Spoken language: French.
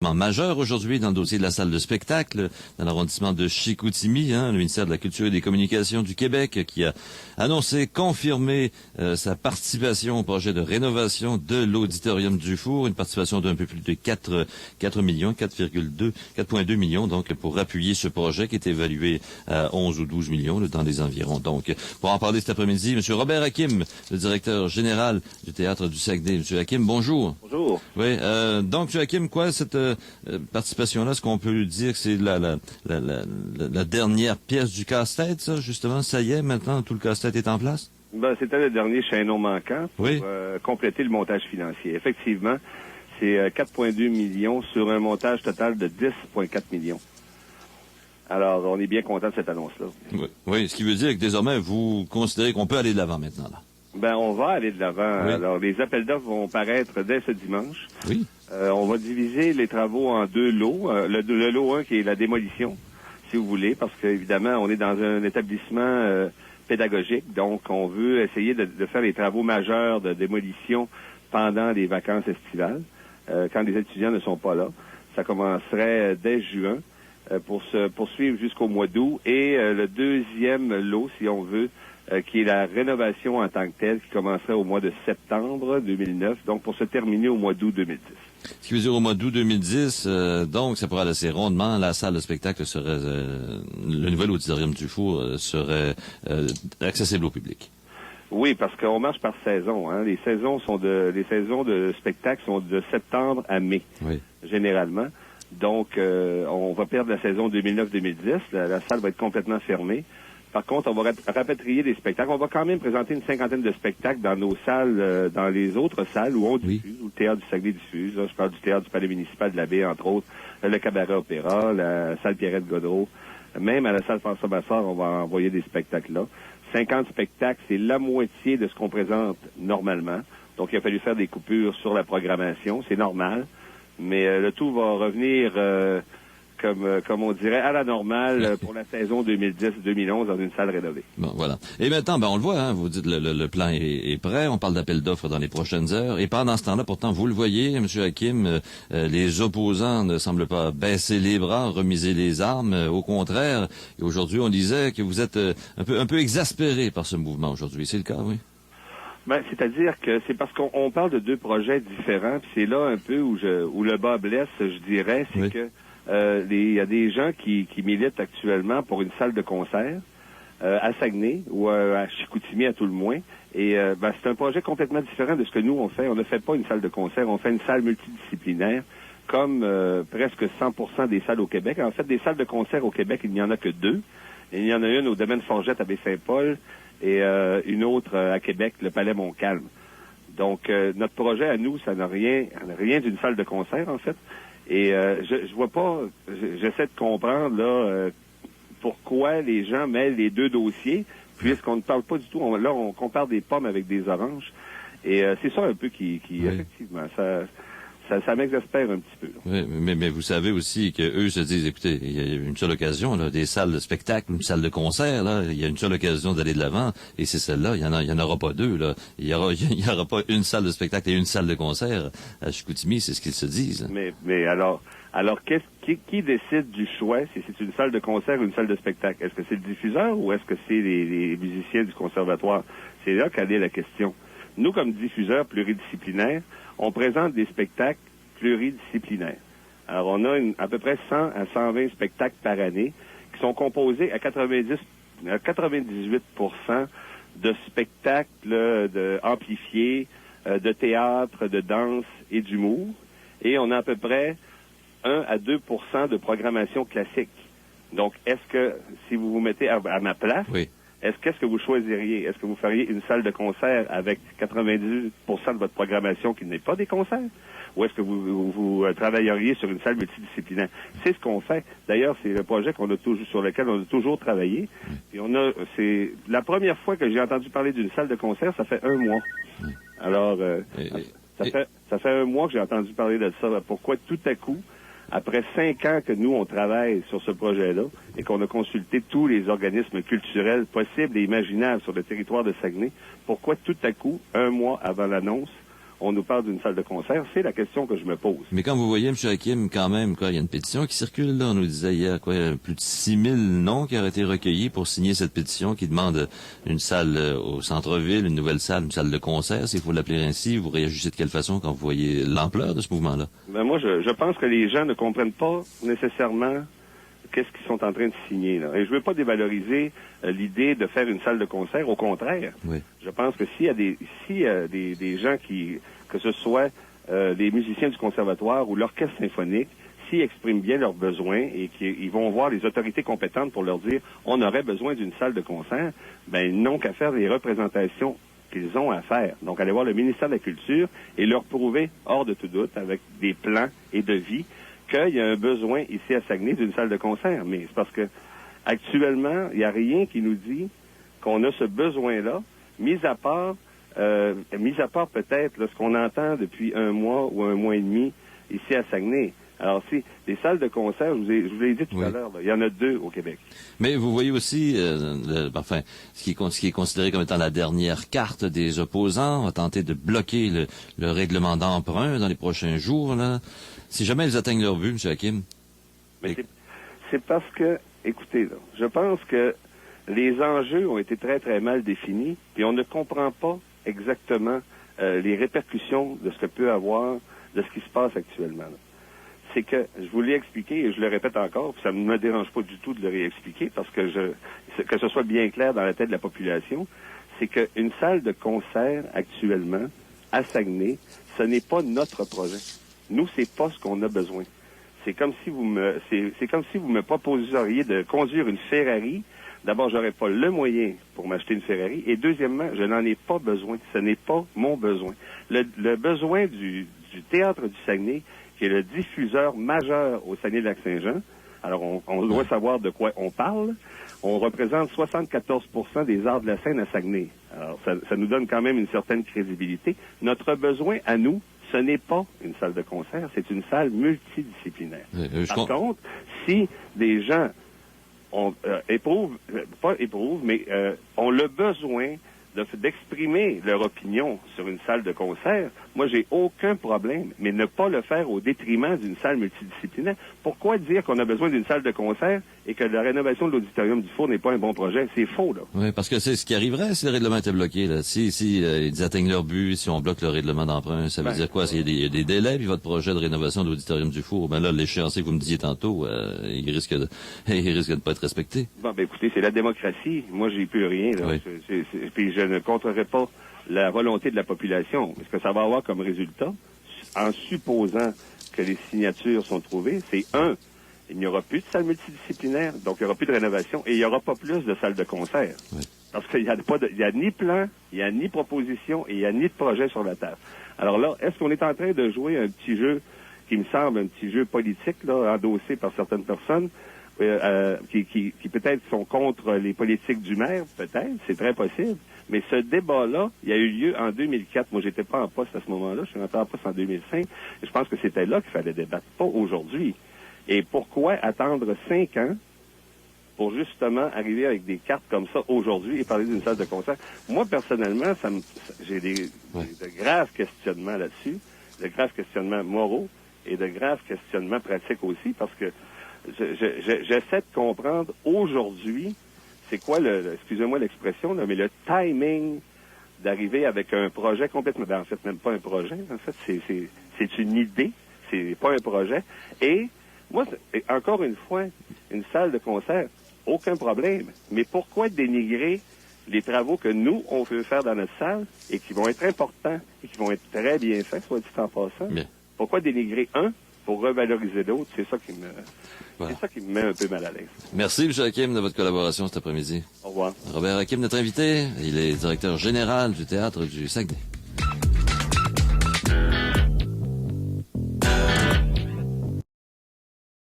Majeur aujourd'hui dans le dossier de la salle de spectacle dans l'arrondissement de Chicoutimi, le ministère de la Culture et des Communications du Québec qui a annoncé, confirmé sa participation au projet de rénovation de l'Auditorium du Four, une participation d'un peu plus de 4 millions, 4,2 millions donc pour appuyer ce projet qui est évalué à 11 ou 12 millions dans les environs. Donc pour en parler cet après-midi, M. Robert Hakim, le directeur général du Théâtre du Saguenay. M. Hakim, bonjour. Bonjour. Oui, donc M. Hakim, quoi cette participation-là, est-ce qu'on peut dire que c'est la dernière pièce du casse-tête, ça, justement? Ça y est, maintenant, tout le casse-tête est en place? C'était le dernier chaînon manquant pour compléter le montage financier. Effectivement, c'est 4,2 millions sur un montage total de 10,4 millions. Alors, on est bien content de cette annonce-là. Oui, ce qui veut dire que désormais, vous considérez qu'on peut aller de l'avant maintenant, là? On va aller de l'avant. Oui. Alors, les appels d'offres vont paraître dès ce dimanche. Oui. On va diviser les travaux en deux lots. Le lot 1 qui est la démolition, si vous voulez, parce qu'évidemment, on est dans un établissement pédagogique, donc on veut essayer de faire les travaux majeurs de démolition pendant les vacances estivales, quand les étudiants ne sont pas là. Ça commencerait dès juin pour se poursuivre jusqu'au mois d'août. Et le deuxième lot, si on veut, qui est la rénovation en tant que telle, qui commencerait au mois de septembre 2009, donc pour se terminer au mois d'août 2010. Ce qui veut dire au mois d'août 2010, donc ça pourrait aller assez rondement. La salle de spectacle serait, le nouvel auditorium du Four serait accessible au public. Oui, parce qu'on marche par saison. Les saisons de spectacle sont de septembre à mai, généralement. Donc, on va perdre la saison 2009-2010. La salle va être complètement fermée. Par contre, on va rapatrier des spectacles. On va quand même présenter une cinquantaine de spectacles dans nos salles, dans les autres salles où on diffuse, où le Théâtre du Saguenay diffuse. Là, je parle du Théâtre du Palais municipal de la Baie, entre autres, le Cabaret Opéra, la salle Pierrette-Godreau. Même à la salle François Bassard, on va envoyer des spectacles là. 50 spectacles, c'est la moitié de ce qu'on présente normalement. Donc, il a fallu faire des coupures sur la programmation. C'est normal. Mais le tout va revenir... comme on dirait, à la normale pour la saison 2010-2011 dans une salle rénovée. Bon, voilà. Et maintenant, on le voit, vous dites le plan est prêt, on parle d'appel d'offres dans les prochaines heures, et pendant ce temps-là, pourtant, vous le voyez, M. Hakim, les opposants ne semblent pas baisser les bras, remiser les armes, au contraire, et aujourd'hui, on disait que vous êtes un peu exaspéré par ce mouvement aujourd'hui. C'est le cas, oui? C'est-à-dire que c'est parce qu'on parle de deux projets différents, puis c'est là un peu où le bas blesse, je dirais, c'est que il y a des gens qui militent actuellement pour une salle de concert à Saguenay ou à Chicoutimi à tout le moins. Et c'est un projet complètement différent de ce que nous on fait. On ne fait pas une salle de concert, on fait une salle multidisciplinaire comme presque 100% des salles au Québec. En fait, des salles de concert au Québec, il n'y en a que deux. Et il y en a une au domaine Forgette à Baie-Saint-Paul et une autre à Québec, le Palais Montcalm. Donc, notre projet à nous, ça n'a rien d'une salle de concert, en fait. Et je vois pas, j'essaie de comprendre là pourquoi les gens mêlent les deux dossiers, puisqu'on ne parle pas du tout, on compare des pommes avec des oranges. Et c'est ça un peu qui effectivement, ça m'exaspère un petit peu. Oui, mais vous savez aussi qu'eux se disent, écoutez, il y a une seule occasion, là, des salles de spectacle, une salle de concert, là, il y a une seule occasion d'aller de l'avant, et c'est celle-là, il y en aura pas deux, là. Il y aura pas une salle de spectacle et une salle de concert à Chicoutimi, c'est ce qu'ils se disent. Mais alors qui décide du choix si c'est une salle de concert ou une salle de spectacle? Est-ce que c'est le diffuseur ou est-ce que c'est les musiciens du conservatoire? C'est là quelle est la question. Nous, comme diffuseurs pluridisciplinaires, on présente des spectacles pluridisciplinaires. Alors, on a à peu près 100 à 120 spectacles par année qui sont composés à 98% de spectacles amplifiés, de théâtre, de danse et d'humour. Et on a à peu près 1 à 2% de programmation classique. Donc, est-ce que, si vous vous mettez à ma place, qu'est-ce que vous choisiriez? Est-ce que vous feriez une salle de concert avec 98% de votre programmation qui n'est pas des concerts? Ou est-ce que vous travailleriez sur une salle multidisciplinaire? C'est ce qu'on fait. D'ailleurs, c'est le projet sur lequel on a toujours travaillé. Et c'est la première fois que j'ai entendu parler d'une salle de concert, ça fait 1 mois. Alors, ça fait 1 mois que j'ai entendu parler de ça. Pourquoi tout à coup, après 5 ans que nous, on travaille sur ce projet-là et qu'on a consulté tous les organismes culturels possibles et imaginables sur le territoire de Saguenay, pourquoi tout à coup, 1 mois avant l'annonce, on nous parle d'une salle de concert? C'est la question que je me pose. Mais quand vous voyez, M. Hakim, quand même, quoi, il y a une pétition qui circule, là. On nous disait hier, quoi, il y a plus de 6000 noms qui auraient été recueillis pour signer cette pétition qui demande une salle au centre-ville, une nouvelle salle, une salle de concert, s'il faut l'appeler ainsi. Vous réagissez de quelle façon quand vous voyez l'ampleur de ce mouvement-là? Ben moi, je pense que les gens ne comprennent pas nécessairement qu'est-ce qu'ils sont en train de signer, là. Et je veux pas dévaloriser l'idée de faire une salle de concert. Au contraire. Oui. Je pense que s'il y a des gens que ce soit des musiciens du conservatoire ou l'orchestre symphonique, s'ils expriment bien leurs besoins et qu'ils vont voir les autorités compétentes pour leur dire on aurait besoin d'une salle de concert, ben ils n'ont qu'à faire les représentations qu'ils ont à faire. Donc aller voir le ministère de la Culture et leur prouver hors de tout doute avec des plans et devis qu'il y a un besoin ici à Saguenay d'une salle de concert. Mais c'est parce que actuellement, il n'y a rien qui nous dit qu'on a ce besoin-là, mis à part peut-être là, ce qu'on entend depuis un mois ou un mois et demi ici à Saguenay. Alors, si des salles de concert, je vous l'ai dit tout à l'heure, là, il y en a 2 au Québec. Mais vous voyez aussi, ce qui est considéré comme étant la dernière carte des opposants, on va tenter de bloquer le règlement d'emprunt dans les prochains jours, là. Si jamais ils atteignent leur but, M. Hakim. Mais c'est parce que, écoutez, là, je pense que les enjeux ont été très, très mal définis, puis on ne comprend pas exactement les répercussions de ce que peut avoir, de ce qui se passe actuellement, là. C'est que, je vous l'ai expliqué, et je le répète encore, puis ça ne me dérange pas du tout de le réexpliquer, parce que que ce soit bien clair dans la tête de la population, c'est qu'une salle de concert, actuellement, à Saguenay, ce n'est pas notre projet. Nous, c'est pas ce qu'on a besoin. C'est comme si vous me proposeriez de conduire une Ferrari. D'abord, j'aurais pas le moyen pour m'acheter une Ferrari, et deuxièmement, je n'en ai pas besoin. Ce n'est pas mon besoin. Le besoin du Théâtre du Saguenay, qui est le diffuseur majeur au Saguenay-Lac-Saint-Jean. Alors, on doit savoir de quoi on parle. On représente 74% des arts de la scène à Saguenay. Alors, ça nous donne quand même une certaine crédibilité. Notre besoin à nous, ce n'est pas une salle de concert, c'est une salle multidisciplinaire. Par contre, si des gens ont le besoin d'exprimer leur opinion sur une salle de concert, moi, j'ai aucun problème, mais ne pas le faire au détriment d'une salle multidisciplinaire. Pourquoi dire qu'on a besoin d'une salle de concert et que la rénovation de l'auditorium du Four n'est pas un bon projet? C'est faux, là. Oui, parce que c'est ce qui arriverait si le règlement était bloqué, là. Si ils atteignent leur but, si on bloque le règlement d'emprunt, ça veut dire quoi? S'il y a des délais, puis votre projet de rénovation de l'auditorium du Four, ben là, l'échéancier que vous me disiez tantôt, il risque de pas être respecté. Bon, ben écoutez, c'est la démocratie. Moi, j'y peux rien, là. Oui. Puis je ne contrerai pas la volonté de la population. Ce que ça va avoir comme résultat, en supposant que les signatures sont trouvées, c'est il n'y aura plus de salle multidisciplinaire, donc il n'y aura plus de rénovation, et il n'y aura pas plus de salles de concert. Oui. Parce qu'il n'y a ni plan, il n'y a ni proposition, et il n'y a ni de projet sur la table. Alors là, est-ce qu'on est en train de jouer un petit jeu qui me semble un petit jeu politique, là, endossé par certaines personnes, qui peut-être sont contre les politiques du maire, peut-être, c'est très possible. Mais ce débat-là, il a eu lieu en 2004. Moi, j'étais pas en poste à ce moment-là. Je suis rentré en poste en 2005. Et je pense que c'était là qu'il fallait débattre, pas aujourd'hui. Et pourquoi attendre 5 ans pour justement arriver avec des cartes comme ça aujourd'hui et parler d'une salle de concert? Moi, personnellement, j'ai de graves questionnements là-dessus, de graves questionnements moraux et de graves questionnements pratiques aussi, parce que j'essaie de comprendre aujourd'hui c'est quoi excusez-moi l'expression, là, mais le timing d'arriver avec un projet complètement, en fait, même pas un projet, en fait, c'est une idée, c'est pas un projet. Et moi, encore une fois, une salle de concert, aucun problème. Mais pourquoi dénigrer les travaux que nous, on veut faire dans notre salle et qui vont être importants et qui vont être très bien faits, soit dit en passant? Bien. Pourquoi dénigrer un pour revaloriser l'autre? C'est ça qui me met un peu mal à l'aise. Merci, M. Hakim, de votre collaboration cet après-midi. Au revoir. Robert Hakim, notre invité, il est directeur général du Théâtre du Saguenay.